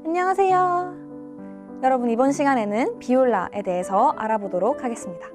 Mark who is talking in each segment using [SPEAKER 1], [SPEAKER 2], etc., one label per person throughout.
[SPEAKER 1] 안녕하세요. 여러분, 이번 시간에는 비올라에 대해서 알아보도록 하겠습니다.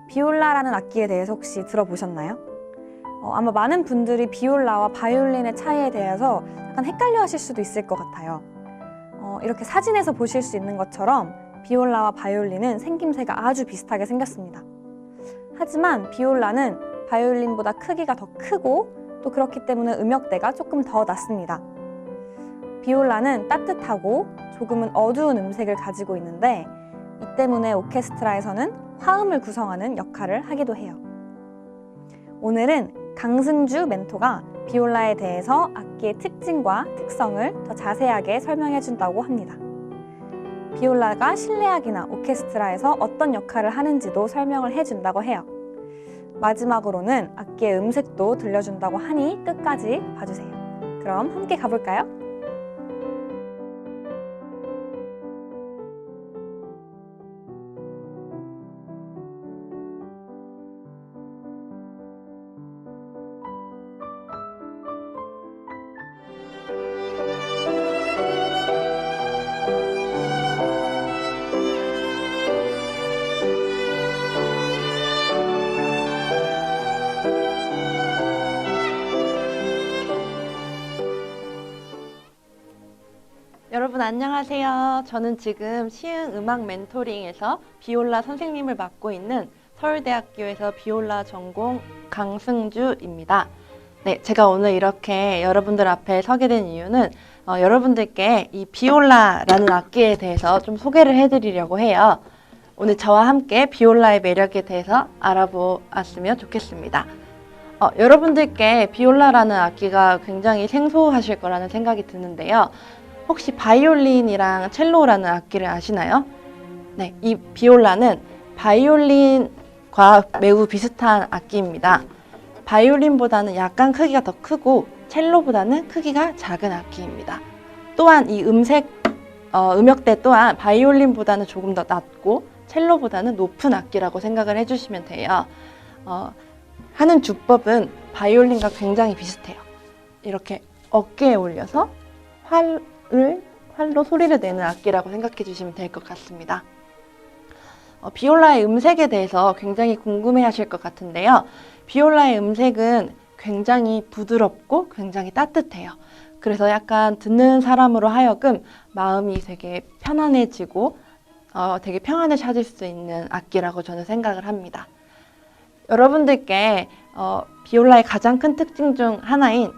[SPEAKER 1] 비올라라는 악기에 대해서 혹시 들어보셨나요? 아마 많은 분들이 비올라와 바이올린의 차이에 대해서 약간 헷갈려 하실 수도 있을 것 같아요. 이렇게 사진에서 보실 수 있는 것처럼 비올라와 바이올린은 생김새가 아주 비슷하게 생겼습니다. 하지만 비올라는 바이올린보다 크기가 더 크고 또 그렇기 때문에 음역대가 조금 더 낮습니다. 비올라는 따뜻하고 조금은 어두운 음색을 가지고 있는데 이 때문에 오케스트라에서는 화음을 구성하는 역할을 하기도 해요. 오늘은 강승주 멘토가 비올라에 대해서 악기의 특징과 특성을 더 자세하게 설명해 준다고 합니다. 비올라가 실내악이나 오케스트라에서 어떤 역할을 하는지도 설명을 해준다고 해요. 마지막으로는 악기의 음색도 들려준다고 하니 끝까지 봐주세요. 그럼 함께 가볼까요?
[SPEAKER 2] 여러분 안녕하세요. 저는 지금 시흥 음악 멘토링에서 비올라 선생님을 맡고 있는 서울대학교에서 비올라 전공 강승주입니다. 네, 제가 오늘 이렇게 여러분들 앞에 서게 된 이유는 여러분들께 이 비올라라는 악기에 대해서 좀 소개를 해드리려고 해요. 오늘 저와 함께 비올라의 매력에 대해서 알아보았으면 좋겠습니다. 여러분들께 비올라라는 악기가 굉장히 생소하실 거라는 생각이 드는데요. 혹시 바이올린이랑 첼로라는 악기를 아시나요? 네, 이 비올라는 바이올린과 매우 비슷한 악기입니다. 바이올린보다는 약간 크기가 더 크고 첼로보다는 크기가 작은 악기입니다. 또한 이 음역대 또한 바이올린보다는 조금 더 낮고 첼로보다는 높은 악기라고 생각을 해주시면 돼요. 하는 주법은 바이올린과 굉장히 비슷해요. 이렇게 어깨에 올려서 활로 소리를 내는 악기라고 생각해 주시면 될 것 같습니다. 비올라의 음색에 대해서 굉장히 궁금해 하실 것 같은데요. 비올라의 음색은 굉장히 부드럽고 굉장히 따뜻해요. 그래서 약간 듣는 사람으로 하여금 마음이 되게 편안해지고 되게 평안을 찾을 수 있는 악기라고 저는 생각을 합니다. 여러분들께 비올라의 가장 큰 특징 중 하나인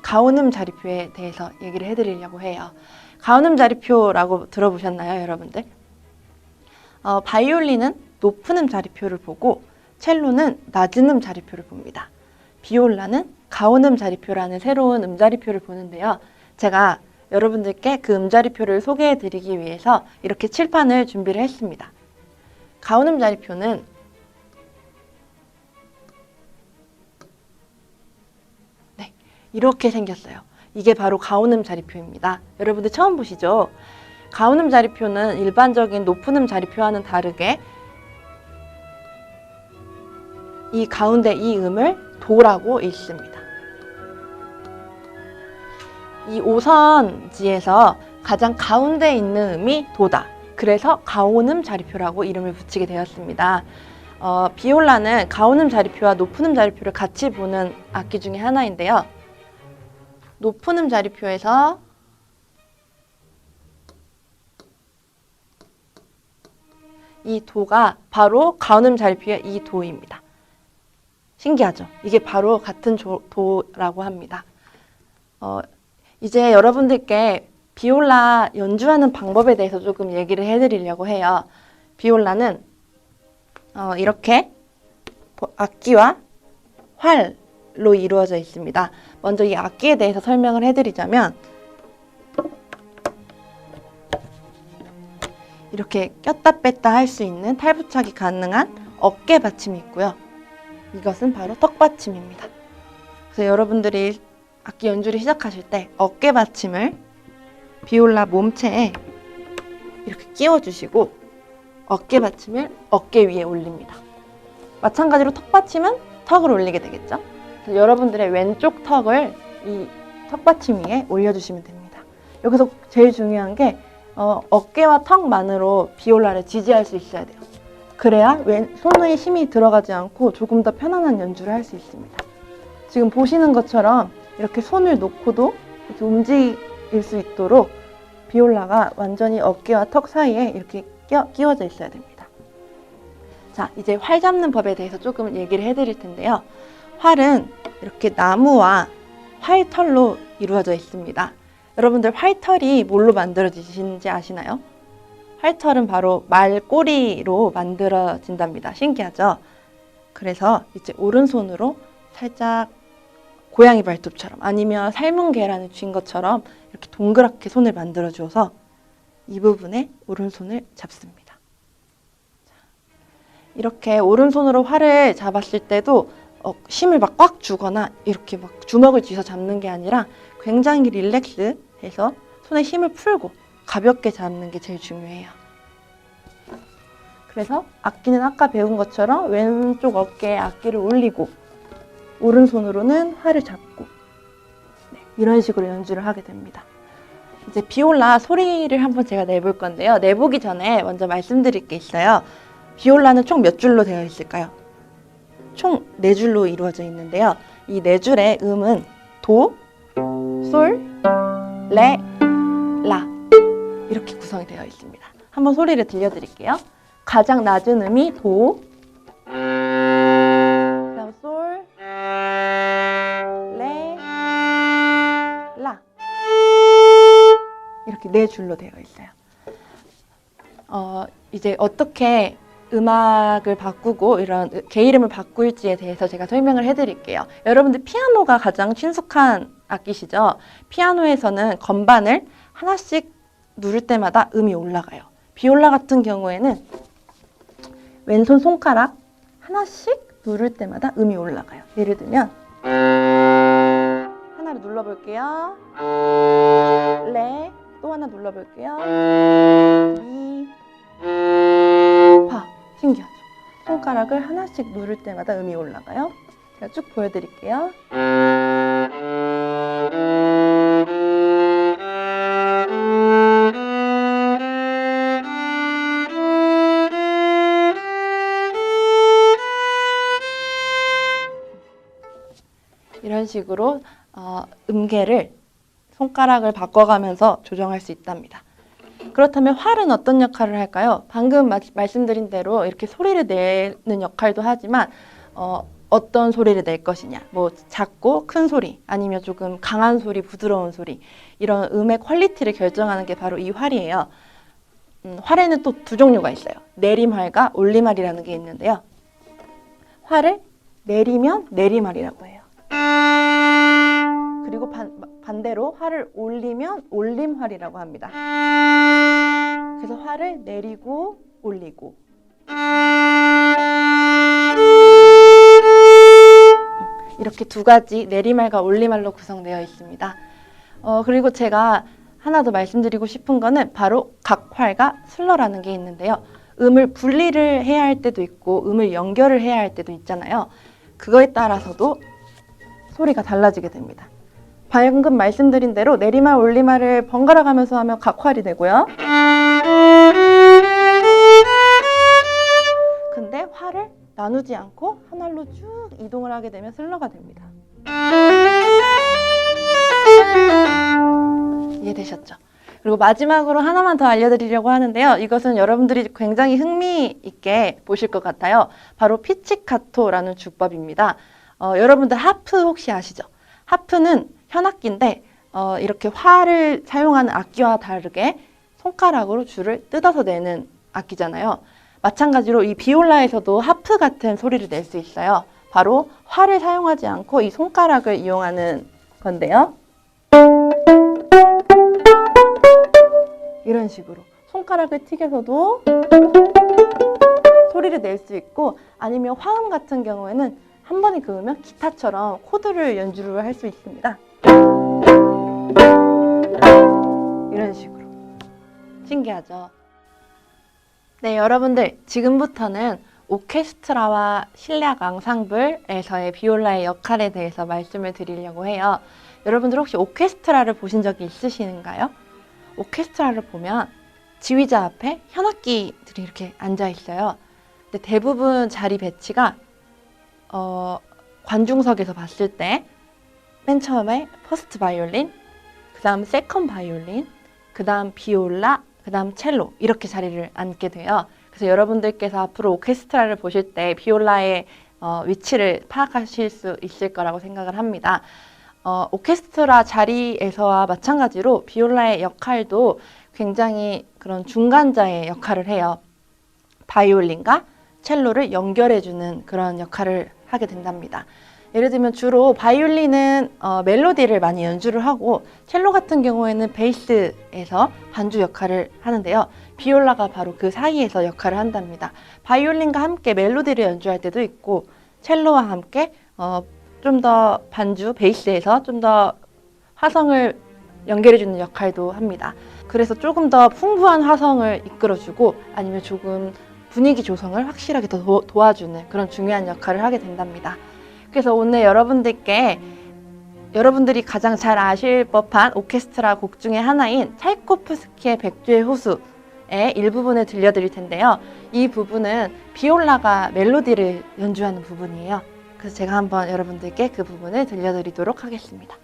[SPEAKER 2] 가온음 자리표에 대해서 얘기를 해드리려고 해요. 가온음 자리표라고 들어보셨나요, 여러분들? 바이올린은 높은 음 자리표를 보고 첼로는 낮은 음 자리표를 봅니다. 비올라는 가온음 자리표라는 새로운 음 자리표를 보는데요. 제가 여러분들께 그 음 자리표를 소개해드리기 위해서 이렇게 칠판을 준비를 했습니다. 가온음 자리표는 이렇게 생겼어요. 이게 바로 가온음 자리표입니다. 여러분들 처음 보시죠? 가온음 자리표는 일반적인 높은 음 자리표와는 다르게 이 가운데 이 음을 도라고 읽습니다. 이 5선지에서 가장 가운데 있는 음이 도다. 그래서 가온음 자리표라고 이름을 붙이게 되었습니다. 비올라는 가온음 자리표와 높은 음 자리표를 같이 보는 악기 중에 하나인데요. 높은 음 자리표에서 이 도가 바로 가온음 자리표의 이 도입니다. 신기하죠? 이게 바로 같은 도라고 합니다. 이제 여러분들께 비올라 연주하는 방법에 대해서 조금 얘기를 해드리려고 해요. 비올라는 이렇게 악기와 활로 이루어져 있습니다. 먼저 이 악기에 대해서 설명을 해드리자면 이렇게 꼈다 뺐다 할 수 있는 탈부착이 가능한 어깨 받침이 있고요. 이것은 바로 턱 받침입니다. 그래서 여러분들이 악기 연주를 시작하실 때 어깨 받침을 비올라 몸체에 이렇게 끼워주시고 어깨 받침을 어깨 위에 올립니다. 마찬가지로 턱 받침은 턱을 올리게 되겠죠. 그래서 여러분들의 왼쪽 턱을 이 턱받침 위에 올려주시면 됩니다. 여기서 제일 중요한 게 어깨와 턱만으로 비올라를 지지할 수 있어야 돼요. 그래야 손에 힘이 들어가지 않고 조금 더 편안한 연주를 할 수 있습니다. 지금 보시는 것처럼 이렇게 손을 놓고도 이렇게 움직일 수 있도록 비올라가 완전히 어깨와 턱 사이에 이렇게 끼워져 있어야 됩니다. 자, 이제 활 잡는 법에 대해서 조금 얘기를 해드릴 텐데요. 활은 이렇게 나무와 활털로 이루어져 있습니다. 여러분들 활털이 뭘로 만들어지시는지 아시나요? 활털은 바로 말 꼬리로 만들어진답니다. 신기하죠? 그래서 이제 오른손으로 살짝 고양이 발톱처럼 아니면 삶은 계란을 쥔 것처럼 이렇게 동그랗게 손을 만들어 주어서 이 부분에 오른손을 잡습니다. 이렇게 오른손으로 활을 잡았을 때도 힘을 막 꽉 주거나 이렇게 막 주먹을 쥐서 잡는 게 아니라 굉장히 릴렉스해서 손에 힘을 풀고 가볍게 잡는 게 제일 중요해요. 그래서 악기는 아까 배운 것처럼 왼쪽 어깨에 악기를 올리고 오른손으로는 활을 잡고 이런 식으로 연주를 하게 됩니다. 이제 비올라 소리를 한번 제가 내볼 건데요. 내보기 전에 먼저 말씀드릴 게 있어요. 비올라는 총 몇 줄로 되어 있을까요? 총 4줄로 이루어져 있는데요. 이 4줄의 음은 도, 솔, 레, 라 이렇게 구성이 되어 있습니다. 한번 소리를 들려드릴게요. 가장 낮은 음이 도, 그다음 솔, 레, 라 이렇게 4줄로 되어 있어요. 이제 어떻게 음악을 바꾸고 이런 개 이름을 바꿀지에 대해서 제가 설명을 해드릴게요. 여러분들 피아노가 가장 친숙한 악기시죠? 피아노에서는 건반을 하나씩 누를 때마다 음이 올라가요. 비올라 같은 경우에는 왼손 손가락 하나씩 누를 때마다 음이 올라가요. 예를 들면 하나를 눌러볼게요. 레, 또 하나 눌러볼게요. 미, 파. 신기하죠? 손가락을 하나씩 누를 때마다 음이 올라가요. 제가 쭉 보여드릴게요. 이런 식으로 음계를 손가락을 바꿔가면서 조정할 수 있답니다. 그렇다면 활은 어떤 역할을 할까요? 방금 말씀드린 대로 이렇게 소리를 내는 역할도 하지만 어떤 소리를 낼 것이냐, 뭐 작고 큰 소리, 아니면 조금 강한 소리, 부드러운 소리 이런 음의 퀄리티를 결정하는 게 바로 이 활이에요. 활에는 또 2종류가 있어요. 내림활과 올림활이라는 게 있는데요. 활을 내리면 내림활이라고 해요. 그리고 반대로 활을 올리면 올림활이라고 합니다. 그래서 활을 내리고 올리고 이렇게 2가지 내림활과 올림활로 구성되어 있습니다. 그리고 제가 하나 더 말씀드리고 싶은 거는 바로 각활과 슬러라는 게 있는데요. 음을 분리를 해야 할 때도 있고 음을 연결을 해야 할 때도 있잖아요. 그거에 따라서도 소리가 달라지게 됩니다. 방금 말씀드린 대로 내리말, 올리말을 번갈아 가면서 하면 각활이 되고요. 근데 활을 나누지 않고 하나로 쭉 이동을 하게 되면 슬러가 됩니다. 이해되셨죠? 그리고 마지막으로 하나만 더 알려드리려고 하는데요. 이것은 여러분들이 굉장히 흥미있게 보실 것 같아요. 바로 피치카토라는 주법입니다. 여러분들 하프 혹시 아시죠? 하프는 현악기인데 이렇게 활을 사용하는 악기와 다르게 손가락으로 줄을 뜯어서 내는 악기잖아요. 마찬가지로 이 비올라에서도 하프 같은 소리를 낼 수 있어요. 바로 활을 사용하지 않고 이 손가락을 이용하는 건데요. 이런 식으로 손가락을 튀겨서도 소리를 낼 수 있고, 아니면 화음 같은 경우에는 한 번에 그으면 기타처럼 코드를 연주를 할 수 있습니다. 이런 식으로. 신기하죠? 네, 여러분들 지금부터는 오케스트라와 실내악 앙상블에서의 비올라의 역할에 대해서 말씀을 드리려고 해요. 여러분들 혹시 오케스트라를 보신 적이 있으신가요? 오케스트라를 보면 지휘자 앞에 현악기들이 이렇게 앉아 있어요. 근데 대부분 자리 배치가 관중석에서 봤을 때 맨 처음에 퍼스트 바이올린, 그 다음 세컨 바이올린, 그 다음 비올라, 그 다음 첼로 이렇게 자리를 앉게 돼요. 그래서 여러분들께서 앞으로 오케스트라를 보실 때 비올라의 위치를 파악하실 수 있을 거라고 생각을 합니다. 오케스트라 자리에서와 마찬가지로 비올라의 역할도 굉장히 그런 중간자의 역할을 해요. 바이올린과 첼로를 연결해주는 그런 역할을 하게 된답니다. 예를 들면 주로 바이올린은 멜로디를 많이 연주를 하고 첼로 같은 경우에는 베이스에서 반주 역할을 하는데요. 비올라가 바로 그 사이에서 역할을 한답니다. 바이올린과 함께 멜로디를 연주할 때도 있고 첼로와 함께 좀 더 반주, 베이스에서 좀 더 화성을 연결해주는 역할도 합니다. 그래서 조금 더 풍부한 화성을 이끌어주고 아니면 조금 분위기 조성을 확실하게 더 도와주는 그런 중요한 역할을 하게 된답니다. 그래서 오늘 여러분들이 가장 잘 아실 법한 오케스트라 곡 중에 하나인 차이코프스키의 백주의 호수의 일부분을 들려드릴 텐데요. 이 부분은 비올라가 멜로디를 연주하는 부분이에요. 그래서 제가 한번 여러분들께 그 부분을 들려드리도록 하겠습니다.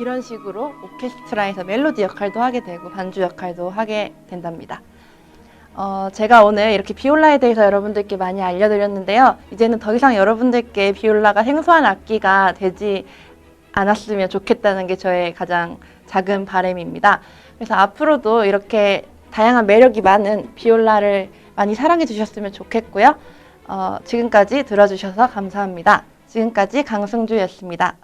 [SPEAKER 2] 이런 식으로 오케스트라에서 멜로디 역할도 하게 되고 반주 역할도 하게 된답니다. 제가 오늘 이렇게 비올라에 대해서 여러분들께 많이 알려드렸는데요. 이제는 더 이상 여러분들께 비올라가 생소한 악기가 되지 않았으면 좋겠다는 게 저의 가장 작은 바람입니다. 그래서 앞으로도 이렇게 다양한 매력이 많은 비올라를 많이 사랑해 주셨으면 좋겠고요. 지금까지 들어주셔서 감사합니다. 지금까지 강승주였습니다.